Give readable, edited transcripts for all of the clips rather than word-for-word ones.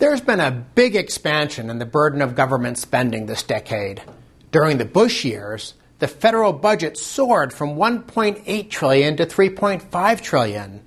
There's been a big expansion in the burden of government spending this decade. During the Bush years, the federal budget soared from $1.8 trillion to $3.5 trillion.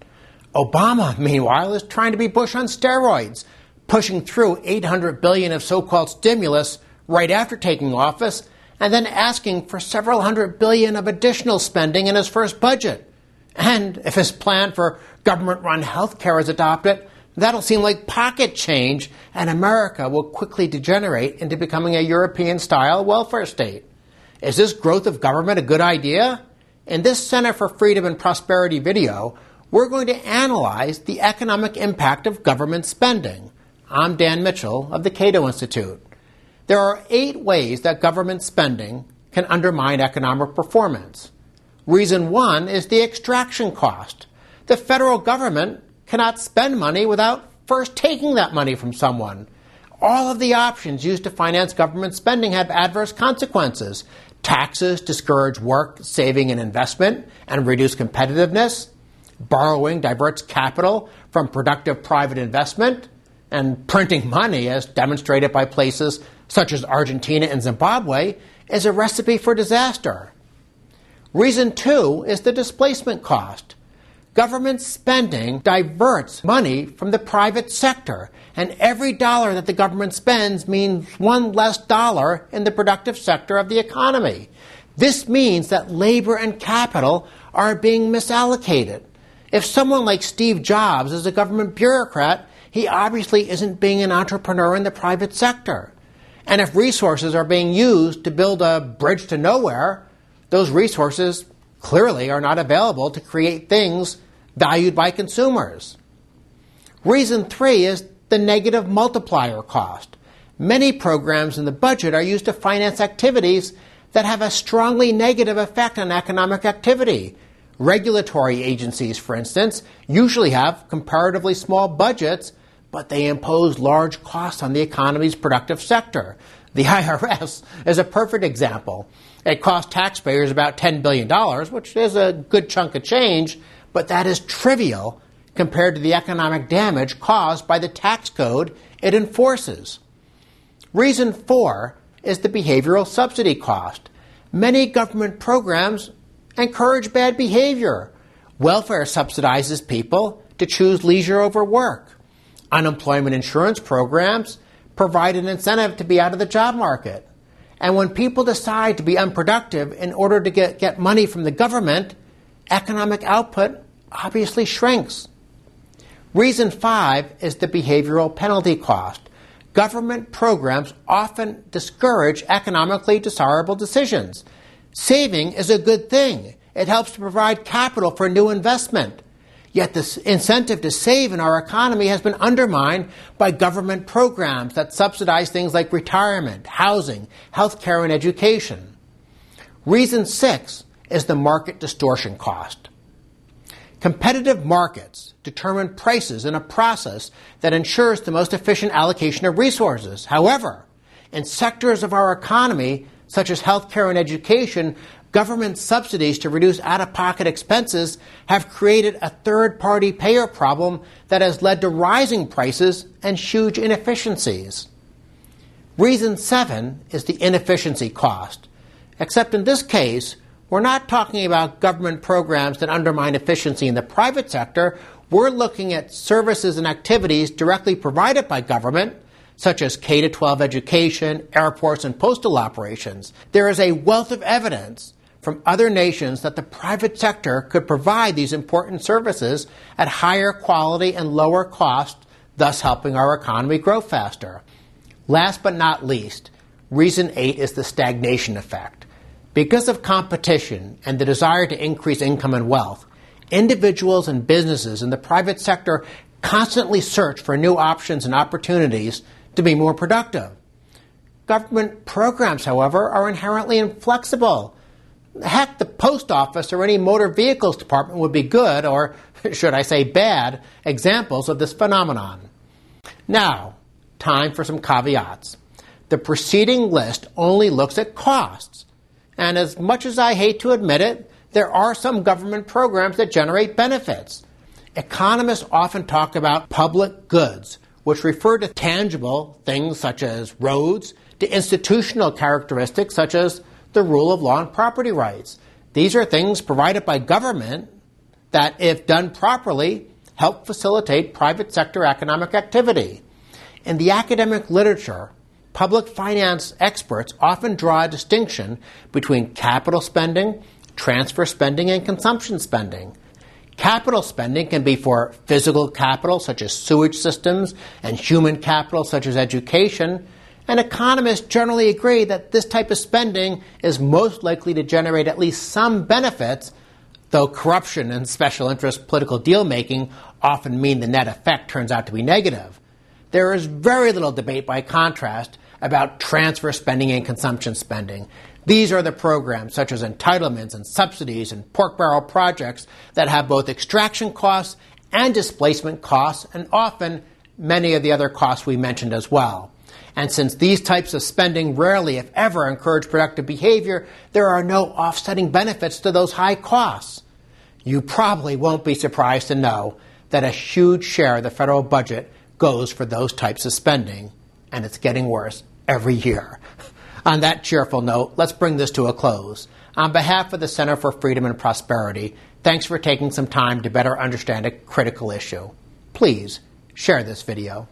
Obama, meanwhile, is trying to be Bush on steroids, pushing through $800 billion of so-called stimulus right after taking office, and then asking for several $100 billion of additional spending in his first budget. And if his plan for government-run health care is adopted, that'll seem like pocket change, and America will quickly degenerate into becoming a European-style welfare state. Is this growth of government a good idea? In this Center for Freedom and Prosperity video, we're going to analyze the economic impact of government spending. I'm Dan Mitchell of the Cato Institute. There are 8 ways that government spending can undermine economic performance. Reason 1 is the extraction cost. The federal government cannot spend money without first taking that money from someone. All of the options used to finance government spending have adverse consequences. Taxes discourage work, saving, and investment and reduce competitiveness. Borrowing diverts capital from productive private investment. And printing money, as demonstrated by places such as Argentina and Zimbabwe, is a recipe for disaster. Reason 2 is the displacement cost. Government spending diverts money from the private sector, and every dollar that the government spends means one less dollar in the productive sector of the economy. This means that labor and capital are being misallocated. If someone like Steve Jobs is a government bureaucrat, he obviously isn't being an entrepreneur in the private sector. And if resources are being used to build a bridge to nowhere, those resources clearly are not available to create things valued by consumers. Reason 3 is the negative multiplier cost. Many programs in the budget are used to finance activities that have a strongly negative effect on economic activity. Regulatory agencies, for instance, usually have comparatively small budgets, but they impose large costs on the economy's productive sector. The IRS is a perfect example. It costs taxpayers about $10 billion, which is a good chunk of change, but that is trivial compared to the economic damage caused by the tax code it enforces. Reason 4 is the behavioral subsidy cost. Many government programs encourage bad behavior. Welfare subsidizes people to choose leisure over work. Unemployment insurance programs provide an incentive to be out of the job market. And when people decide to be unproductive in order to get money from the government, economic output obviously shrinks. Reason 5 is the behavioral penalty cost. Government programs often discourage economically desirable decisions. Saving is a good thing. It helps to provide capital for new investment. Yet the incentive to save in our economy has been undermined by government programs that subsidize things like retirement, housing, healthcare, and education. Reason 6 is the market distortion cost. Competitive markets determine prices in a process that ensures the most efficient allocation of resources. However, in sectors of our economy, such as healthcare and education, government subsidies to reduce out-of-pocket expenses have created a third-party payer problem that has led to rising prices and huge inefficiencies. Reason 7 is the inefficiency cost. Except in this case, we're not talking about government programs that undermine efficiency in the private sector. We're looking at services and activities directly provided by government, such as K-12 education, airports, and postal operations. There is a wealth of evidence from other nations that the private sector could provide these important services at higher quality and lower cost, thus helping our economy grow faster. Last but not least, reason 8 is the stagnation effect. Because of competition and the desire to increase income and wealth, individuals and businesses in the private sector constantly search for new options and opportunities to be more productive. Government programs, however, are inherently inflexible. Heck, the post office or any motor vehicles department would be good, or should I say bad, examples of this phenomenon. Now, time for some caveats. The preceding list only looks at costs. And as much as I hate to admit it, there are some government programs that generate benefits. Economists often talk about public goods, which refer to tangible things such as roads, to institutional characteristics such as the rule of law and property rights. These are things provided by government that, if done properly, help facilitate private sector economic activity. In the academic literature, public finance experts often draw a distinction between capital spending, transfer spending, and consumption spending. Capital spending can be for physical capital, such as sewage systems, and human capital, such as education, and economists generally agree that this type of spending is most likely to generate at least some benefits, though corruption and special interest political deal-making often mean the net effect turns out to be negative. There is very little debate, by contrast, about transfer spending and consumption spending. These are the programs, such as entitlements and subsidies and pork barrel projects, that have both extraction costs and displacement costs, and often many of the other costs we mentioned as well. And since these types of spending rarely, if ever, encourage productive behavior, there are no offsetting benefits to those high costs. You probably won't be surprised to know that a huge share of the federal budget goes for those types of spending, and it's getting worse every year. On that cheerful note, let's bring this to a close. On behalf of the Center for Freedom and Prosperity, thanks for taking some time to better understand a critical issue. Please share this video.